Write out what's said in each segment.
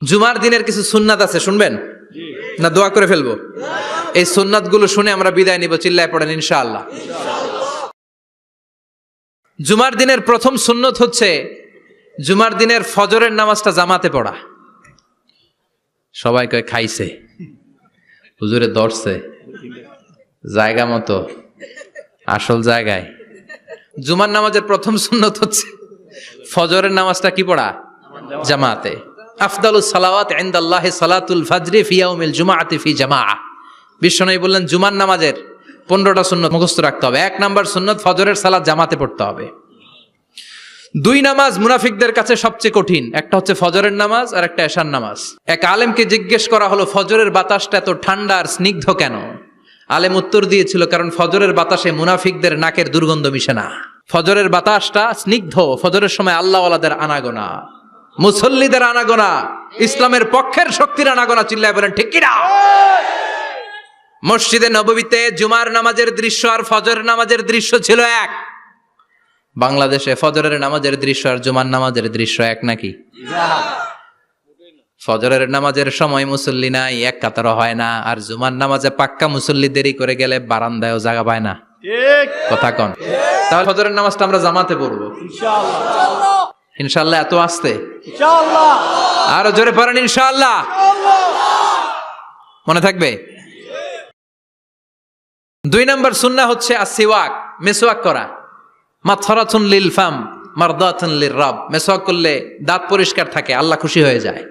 জুমার দিনের কিছু সুন্নাত আছে, শুনবেন না দোয়া করে ফেলবো? এই সুন্নাত গুলো শুনে আমরা বিদায় নিব, চিল্লায় পড়েন ইনশাআল্লাহ। জুমার দিনের প্রথম সুন্নত হচ্ছে জুমার দিনের ফজরের নামাজটা জামাতে পড়া। সবাই কয় খাইছে, হুজুরে ধরছে জায়গা মতো, আসল জায়গায়। জুমার নামাজের প্রথম সুন্নত হচ্ছে ফজরের নামাজটা কি পড়া? জামাতে। আফদালুস সালাওয়াত ইনদাল্লাহি সালাতুল ফাজরি ফি ইয়াউমিল জুমআতি ফি জামাআহ। বিশ্বনবী বললেন জুমার নামাজের 15টা সুন্নত মুখস্থ রাখতে হবে। 1 নাম্বার সুন্নত ফজরের সালাত জামাতে পড়তে হবে। 2 নামাজ মুনাফিকদের কাছে সবচেয়ে কঠিন, একটা হচ্ছে ফজরের নামাজ আর একটা এশার নামাজ। এক আলেমকে জিজ্ঞেস করা হলো ফজরের বাতাসটা এত ঠান্ডা আর স্নিগ্ধ কেন? আলেম উত্তর দিয়েছিল, কারণ ফজরের বাতাসে মুনাফিকদের নাকের দুর্গন্ধ মিশে না। ফজরের বাতাসটা স্নিগ্ধ, ফজরের সময় আল্লাহওয়ালাদের আনাগোনা, মুসল্লিদের আনাগোনা, ইসলামের পক্ষের শক্তির আনাগোনা। চিল্লায় বলেন ঠিক কিনা? মসজিদে নববীতে জুমার নামাজের দৃশ্য আর ফজরের নামাজের দৃশ্য ছিল এক। বাংলাদেশে ফজরের নামাজের দৃশ্য আর জুমার নামাজের দৃশ্য এক নাকি? ফজরের নামাজের সময় মুসল্লি নাই, এক কাতারও হয় না। আর জুমার নামাজে পাক্কা মুসল্লি দেরি করে গেলে বারান্দায়ও জায়গা পায় না। কথা কন? তাহলে ফজরের নামাজটা আমরা জামাতে পড়বো ইনশাআল্লাহ। ইনশাআল্লাহ এত আসতে ইনশাআল্লাহ, আরো জোরে পড়েন ইনশাআল্লাহ। মনে থাকবে? 2 নাম্বার সুন্নাহ হচ্ছে আসওয়াক, মেসওয়াক করা। মাথরাতুন লিল ফাম মারদাতুন লির রব। মেসওয়াক করলে দাঁত পরিষ্কার থাকে, আল্লাহ খুশি হয়ে যায়।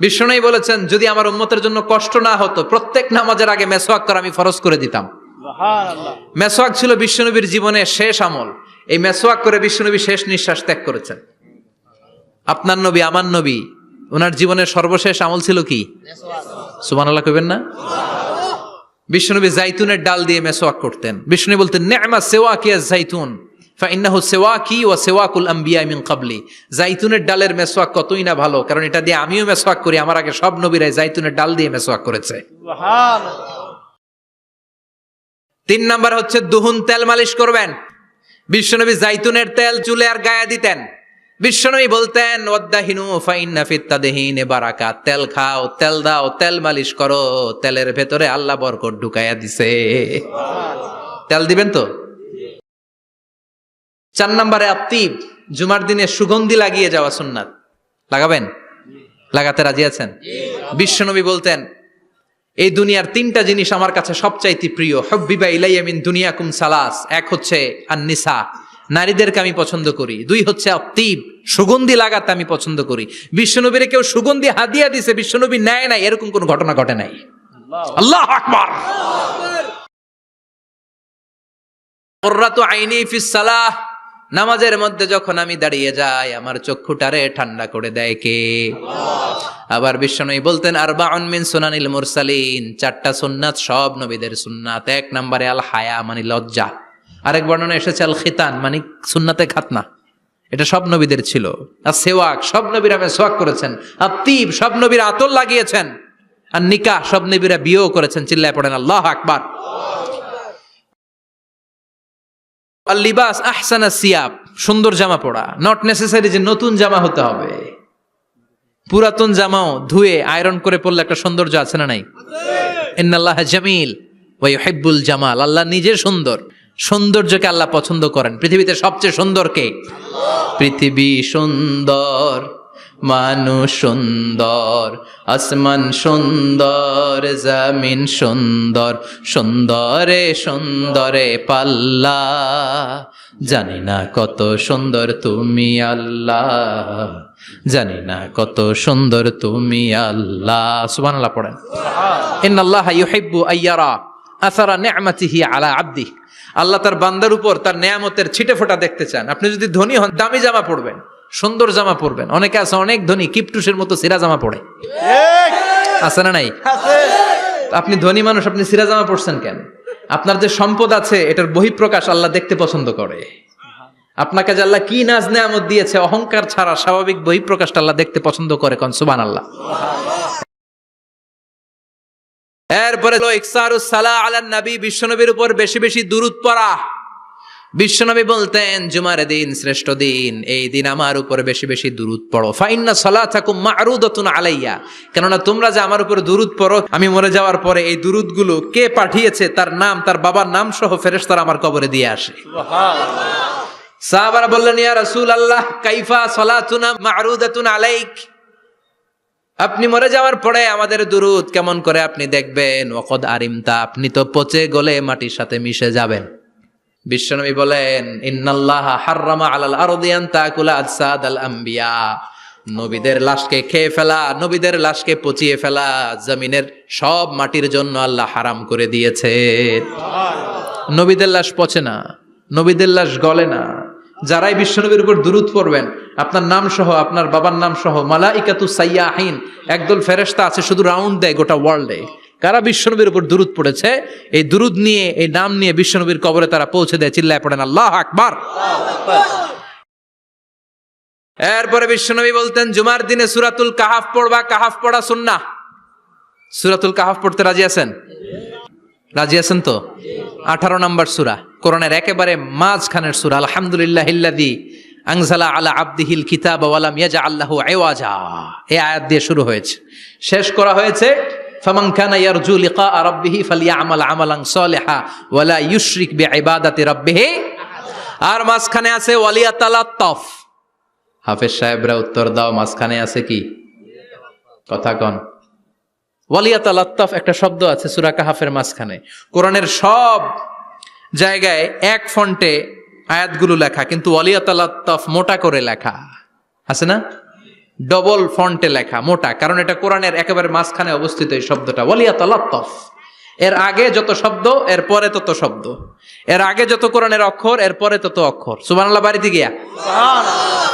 বিশ্বনবী বলেছেন, যদি আমার উম্মতের জন্য কষ্ট না হতো প্রত্যেক নামাজের আগে মেসওয়াক করা আমি ফরজ করে দিতাম। সুবহানাল্লাহ। মেসওয়াক ছিল বিশ্বনবীর জীবনের শেষ আমল। এই মেসওয়াক করে বিশ্বনবী শেষ নিঃশ্বাস ত্যাগ করেছেন। আপনার নবী, আমার নবী, ওনার জীবনের সর্বশেষ আমল ছিল কি? সুবহানাল্লাহ কইবেন না? বিশ্বনবী জাইতুনের ডাল দিয়ে মেসওয়াক করতেন। বিশ্বনবী বলতেন, নি'মা সিওয়াকিয়া জাইতুন ফাইন্নাহু সিওয়াকি ওয়া সিওয়াকুল আমবিয়া মিন ক্বাবলি। জাইতুনের ডালের মেসওয়াক কতই না ভালো, কারণ এটা দিয়ে আমিও মেসওয়াক করি, আমার আগে সব নবীরাই জাইতুনের ডাল দিয়ে মেসওয়াক করেছে। সুবহানাল্লাহ। 3 নাম্বার হচ্ছে দুহুন, তেল মালিশ করবেন। বিশ্বনবী জাইতুনের তেল চুলে আর গায়ে দিতেন। বিশ্বনবী বলতেন, ওয়াদ্দাহিনু ফাইন্না ফিত তাদহিনে বারাকাত। তেল খাও, তেল দাও, তেল মালিশ করো, তেলের ভেতরে আল্লাহ বরকত ঢুকাইয়া দিছে। তেল দিবেন তো? 4 নম্বরে আত্তিব, জুমার দিনে সুগন্ধি লাগিয়ে যাওয়া সুন্নাত। লাগাবেন? লাগাতে রাজি আছেন? বিশ্বনবী বলতেন, এই দুনিয়ার 3টা জিনিস আমার কাছে সবচাইতে প্রিয়। হুব্বিবা ইলাইয়া মিন দুনিয়াকুম সালাস। 1 হচ্ছে আন-নিসা, নারীদেরকে আমি পছন্দ করি। 2 হচ্ছে আত্তিব, সুগন্ধি লাগাতে আমি পছন্দ করি। বিশ্বনবীরে কেউ সুগন্ধি হাদিয়া দিছে, বিশ্বনবী নেয় নাই, এরকম কোন ঘটনা ঘটে নাই। আল্লাহু আকবার। কুররাতু আইনি ফিস সালাহ। নামাজের মধ্যে যখন আমি দাঁড়িয়ে যাই আমার চক্ষুটারে ঠান্ডা করে দেয় কে? আবার বিশ্বনবী বলতেন, আরবাউন মিন সুনানিল মুরসালিন। 4টা সুন্নাত সব নবীদের সুন্নাত। 1 নম্বরে আল হায়া, মানে লজ্জা। আরেক বর্ণনা এসেছে আল খিতান, মানে সুন্নাতে খাতনা, এটা সব নবীদের ছিল। আর সেওয়াক, সব নবীরা মেসওয়াক করেছেন। আত্তিব, সব নবীরা আতর লাগিয়েছেন। আর নিকাহ, সব নবীরা বিয়েও করেছেন। চিল্লায় পড়েন আল্লাহু আকবার। আর লিবাস আহসানা সিয়াব, সুন্দর জামা পরা। নট নেসেসারি যে নতুন জামা হতে হবে, পুরাতন জামাও ধুয়ে আয়রন করে পরলে একটা সৌন্দর্য আছে না নাই? ইন্নাল্লাহা জামিল ওয়া ইউহিব্বুল জামাল। আল্লাহ নিজে সুন্দর, সৌন্দর্যকে আল্লাহ পছন্দ করেন। পৃথিবীতে সবচেয়ে সুন্দর কে? পৃথিবী সুন্দর, মানুষ সুন্দর, আসমান সুন্দর, জমিন সুন্দর, সুন্দরে সুন্দরে পাল্লা। জানি না কত সুন্দর তুমি আল্লাহ, জানি না কত সুন্দর তুমি আল্লাহ। সুবহানাল্লাহ পড়েন। ইন্নাল্লাহা ইউহিব্বু আইয়ারা আসারা নি'মাতিহি আলা আবদিহি। আল্লাহ তার বান্দার উপর তার নেয়ামতের ছিটে ফোঁটা দেখতে চান। আপনি যদি ধনী হন, দামি জামা পরবেন, সুন্দর জামা পরবেন। অনেকে আছে অনেক ধনী, কিপটুসের মতো সিরা জামা পরে, আছে না নাই? আপনি ধনী মানুষ, আপনি সিরা জামা পরছেন কেন? আপনার যে সম্পদ আছে এটার বহিঃপ্রকাশ আল্লাহ দেখতে পছন্দ করে। আপনাকে যে আল্লাহ কি নাজ নেয়ামত দিয়েছে, অহংকার ছাড়া স্বাভাবিক বহিঃপ্রকাশটা আল্লাহ দেখতে পছন্দ করে। কোন সুবহানাল্লাহ। এরপরে ইকসারুস সালাহ আলান নবী, বিশ্বনবীর উপর বেশি বেশি দুরূদ পড়া। বিশ্বনবী বলতেন জুমার দিন শ্রেষ্ঠ দিন, এই দিন আমার উপরে বেশি বেশি দুরূদ পড়ো। ফাইন্না সালাতাকুম মা'রুদাতুন আলাইয়া, কেননা তোমরা যে আমার উপরে দুরূদ পড়ো, আমি মরে যাওয়ার পরে এই দুরূদগুলো কে পাঠিয়েছে তার নাম, তার বাবার নাম সহ ফেরেশতারা আমার কবরে দিয়ে আসে। সুবহানাল্লাহ। সাহাবারা বললেন ইয়া রাসূলুল্লাহ কাইফা সালাতুনা মা'রুদাতুন আলাইক, আপনি মরে যাওয়ার পরে আমাদের দুরূদ কেমন করে আপনি দেখবেন? ওয়াকাদ আরিমতা, আপনি তো পচে গলে মাটির সাথে মিশে যাবেন। বিশ্বনবী বলেন ইন্নাল্লাহা হাররামা আলাল আরদি আন তাকুলা আজসাদাল আম্বিয়া, নবীদের লাশকে খেয়ে ফেলা, নবীদের লাশকে পচিয়ে ফেলা জমিনের সব মাটির জন্য আল্লাহ হারাম করে দিয়েছে। নবীদের লাশ পচে না, নবীদের লাশ গলে না। যারাই বিশ্বনবীর উপর দুরূদ পড়বেন, আপনার নাম সহ, আপনার বাবার নাম সহ, মালাইকাতু সাইয়াহিন, একদল ফেরেশতা আছে শুধু রাউন্ড দেয় গোটা ওয়ার্ল্ডে। কারা বিশ্বনবীর উপর দুরূদ পড়েছে, এই দুরূদ নিয়ে, এই নাম নিয়ে বিশ্বনবীর কবরে তারা পৌঁছে দেয়। চিল্লায় পড়েন আল্লাহু আকবার। এরপরে বিশ্বনবী বলতেন জুমার দিনে সূরাতুল কাহাফ পড়বা, কাহাফ পড়া সুন্নাহ। সূরাতুল কাহাফ পড়তে রাজি আছেন? রাজি আছেন তো? 18 নম্বর সূরা, কোরআনের একেবারে মাঝখানের সূরা। আলহামদুলিল্লাহিল্লাযী আনজালা আলা আবদিহিল কিতাবা ওয়া লাম ইয়াজআল লাহু ইওয়াজা, এই আয়াত দিয়ে শুরু হয়েছে, শেষ করা হয়েছে ফামান কানা ইয়ারজু লিকা রাব্বিহি ফালইয়ামাল আমালান সালিহা ওয়া লা ইউশরিক বিইবাদাতি রাব্বিহি। আর মাঝখানে আছে ওয়ালিয়াতালাত্তাফ। হাফেজ সাহেবরা উত্তর দাও, মাঝখানে আছে কি? কথা কন। ওয়ালিয়াতালাত্তাফ একটা শব্দ আছে সূরা কাহাফের মাঝখানে। কোরআনের সব জায়গায় এক ফন্টে আয়াতগুলো লেখা, কিন্তু ওয়ালিয়াতালাত্তাফ মোটা করে লেখা আছে না? ডবল ফন্টে লেখা, মোটা, কারণ এটা কোরআনের একেবারে মাঝখানে অবস্থিত এই শব্দটা ওয়ালিয়াতালাত্তাফ। এর আগে যত শব্দ এর পরে তত শব্দ, এর আগে যত কোরআনের অক্ষর এর পরে তত অক্ষর। সুবহানাল্লাহ বাড়িতে গিয়া সুবহানাল্লাহ।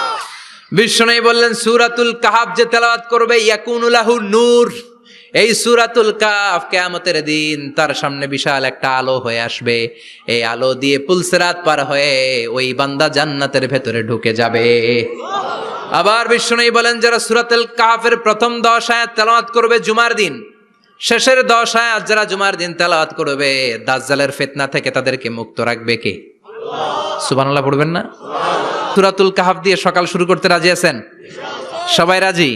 বিশ্বনবী বললেন সূরাতুল কাহাফ যে তেলাওয়াত করবে ইয়াকুনু লাহু নূর, এই সূরাতুল কাহাফ কিয়ামতের দিন তার সামনে বিশাল একটা আলো হয়ে আসবে। এই আলো দিয়ে পুলসিরাত পার হয়ে ওই বান্দা জান্নাতের ভেতরে ঢুকে যাবে। আবার বিশ্বনবী বলেন যারা সূরাতুল কাহাফের প্রথম 10 আয়াত তেলাওয়াত করবে জুমার দিন, শেষের 10 আয়াত যারা জুমার দিন তেলাওয়াত করবে, দাজ্জালের ফিতনা থেকে তাদেরকে মুক্ত রাখবে কে? আল্লাহ। সুবহানাল্লাহ পড়বেন না? সুবহানাল্লাহ। সূরাতুল কাহাফ দিয়ে সকাল শুরু করতে রাজি আছেন? সবাই রাজি?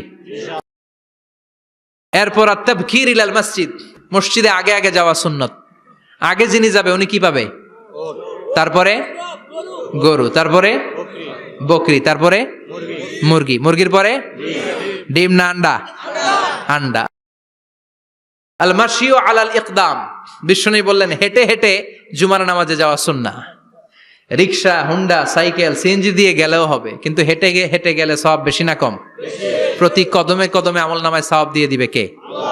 এরপর আত-তাবকির ইলাল মসজিদ, মসজিদে আগে আগে যাওয়া সুন্নত। আগে যিনি যাবে উনি কি পাবে? তারপরে গরু, তারপরে বকরি, তারপরে মুরগি, মুরগির পরে ডিম না আন্ডা? আন্ডা। আল মাশিউ আলাল ইকদাম, বিশ্বনবী বললেন হেঁটে হেঁটে জুমার নামাজে যাওয়া সুন্নাহ। রিকশা, হুন্ডা, সাইকেল, সিএনজি দিয়ে গেলেও হবে, কিন্তু হেঁটে হেঁটে গেলে সওয়াব বেশি না কম? প্রতি কদমে কদমে আমলনামায় সওয়াব দিয়ে দিবে কে? আল্লাহ।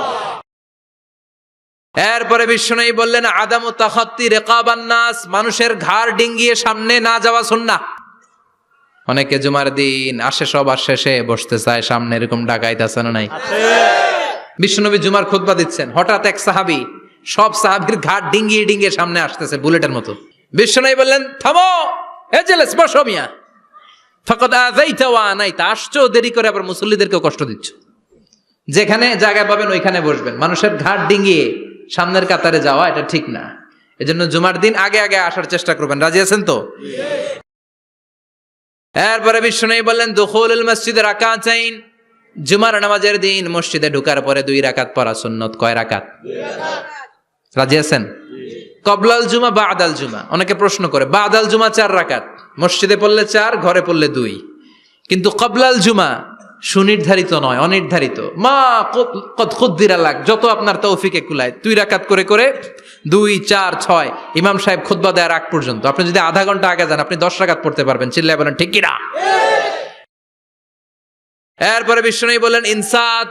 এরপরে বিশ্বনবী বললেন আদামু তাখাত্তি রিকাবান নাস, মানুষের ঘাড় ডিঙ্গিয়ে সামনে না যাওয়া সুন্নাহ। অনেকে জুমার দিন আসে সবার শেষে বসতে চায় সামনে, এরকম ডাকাইত আছে না নাই? বিশ্বনবী জুমার খুতবা দিচ্ছেন, হঠাৎ এক সাহাবী সব সাহাবীর ঘাড় ডিঙ্গিয়ে ডিঙ্গিয়ে সামনে আসতেছে বুলেটের মতো। বিশ্বনবী বললেন থামো, এজেলেস বসো মিয়া, ফাকাদ আযাইতা ওয়া আনাইতা, আসছো দেরি করে আবার মুসল্লিদেরকেও কষ্ট দিচ্ছ। যেখানে জায়গা পাবেন ওইখানে বসবেন, মানুষের ঘাড় ডিঙ্গিয়ে সামনের কাতারে যাওয়া এটা ঠিক না। এজন্য জুমার দিন আগে আগে আসার চেষ্টা করবেন। রাজি আছেন তো? এরপরে বিশ্বনবী বললেন দুখুলুল মসজিদে রাকাতাইন, জুমার নামাজের দিন মসজিদে ঢোকার পরে 2 রাকাত পড়া সুন্নত। কয় রাকাত? 2 রাকাত। রাজি আছেন? কবলাল জুমা বাদাল জুমা, অনেকে প্রশ্ন করে বাদাল জুমা 4 রাকাত, মসজিদে পড়লে 4, ঘরে পড়লে 2, কিন্তু কবলাল জুমা সুনির্ধারিত নয়, অনির্ধারিত। মা কদ খুদ্দিরা লাক, যত আপনার তৌফিকে কুলায় 2 রাকাত করে করে 2, 4, 6 ইমাম সাহেব খুতবা দেওয়ার আগ পর্যন্ত। আপনি যদি আধা ঘন্টা আগে যান আপনি 10 রাকাত পড়তে পারবেন। চিল্লায় বলেন ঠিক কিনা? এরপরে বিশ্বনবী বললেন ইনসাত,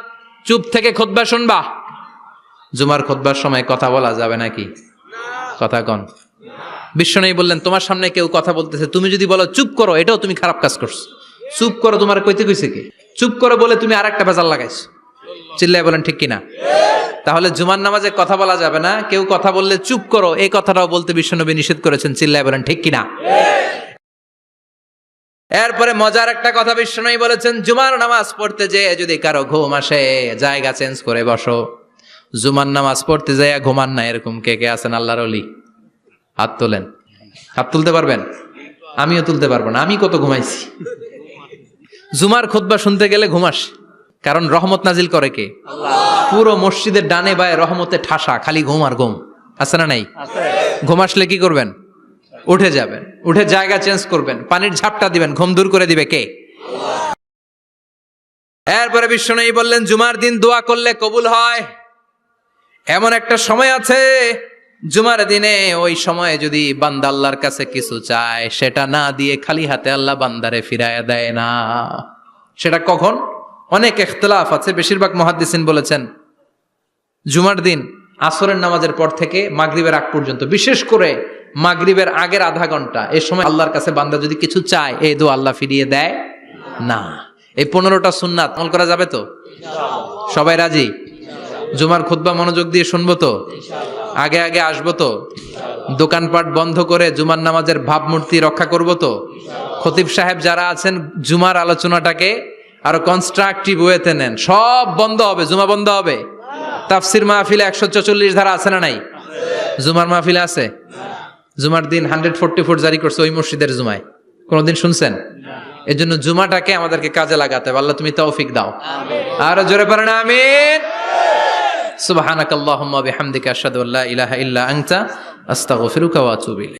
চুপ থেকে খুতবা শুনবা। জুমার খুতবার সময় কথা বলা যাবে নাকি? কথা কন। বিশ্বনবী বললেন তোমার সামনে কেউ কথা বলতেছে, তুমি যদি বলো চুপ করো, এটাও তুমি খারাপ কাজ করছো। চুপ করো তোমার কইতে কইছে কি? চুপ করো বলে তুমি আরেকটা ভেজাল লাগাইছো। চিল্লায় বলেন ঠিক কিনা? তাহলে জুমার নামাজে কথা বলা যাবে না, কেউ কথা বললে চুপ করো এই কথাটাও বলতে বিশ্বনবী নিষেধ করেছেন। চিল্লায় বলেন ঠিক কিনা? এরপরে মজার একটা কথা বিশ্বনবী বলেছেন, জুমার নামাজ পড়তে যেয়ে যদি কারো ঘুম আসে জায়গা চেঞ্জ করে বসো। জুমার নামাজ পড়তে যাইয়া ঘুমান না, এরকম কে কে আছেন আল্লাহর ওলি? হাত তোলেন, হাত তুলতে পারবেন? আমিও তুলতে পারবো না, আমি কত ঘুমাইছি। জুমার খুতবা শুনতে গেলে ঘুমাস, কারণ রহমত নাজিল করে কে? পুরো মসজিদের ডানে বায়ে রহমতে ঠাসা, খালি ঘুম আর ঘুম। আছে না নাই? ঘুম আসলে কি করবেন? উঠে যাবেন, উঠে জায়গা চেঞ্জ করবেন, পানির ঝাপটা দিবেন, ঘুম দূর করে দিবে কে? এরপরে বিশ্বনবী বললেন, জুমার দিন দোয়া করলে কবুল হয়। এমন একটা সময় আছে জুমার দিনে, ওই সময়ে যদি বান্দা আল্লাহর কাছে কিছু চায়, সেটা না দিয়ে খালি হাতে আল্লাহ বান্দারে ফিরাইয়া দেয় না। সেটা কখন? অনেক ইখতিলাফ আছে, বেশিরভাগ মুহাদ্দিসিন বলেছেন জুমার দিন আসরের নামাজের পর থেকে মাগরিবের আগ পর্যন্ত, বিশেষ করে মাগরিবের আগের আধা ঘন্টা, এই সময় আল্লাহর কাছে বান্দা যদি কিছু চায়, এই দোয়া আল্লাহ ফিরিয়ে দেয় না। এই 15টা সুন্নাত আমল করা যাবে তো? সবাই রাজি? জুমার খুতবা মনোযোগ দিয়ে শুনবো তো? আগে আগে আসবো তো? দোকানপাট বন্ধ করে জুমার নামাজের ভাবমূর্তি রক্ষা করবো তো? খতিব সাহেব যারা আছেন, জুমার আলোচনাটাকে আরো কনস্ট্রাকটিভ ওয়েতে নেন। সব বন্ধ হবে, জুমা বন্ধ হবে। তাফসির মাহফিলে 144 ধারা আছে না নাই? জুমার মাহফিলে আছে? জুমার দিন 144 জারি করছে ওই মসজিদের জুমায়, কোনদিন শুনছেন? এর জন্য জুমাটাকে আমাদেরকে কাজে লাগাতে হবে। আল্লাহ তুমি তৌফিক দাও। আরো জোরে পড়েন আমিন। সুবহানাকাল্লাহুম্মা বিহামদিকা আশহাদু আল্লা ইলাহা ইল্লা আনতা আস্তাগফিরুকা ওয়া আতুবু ইলাইক।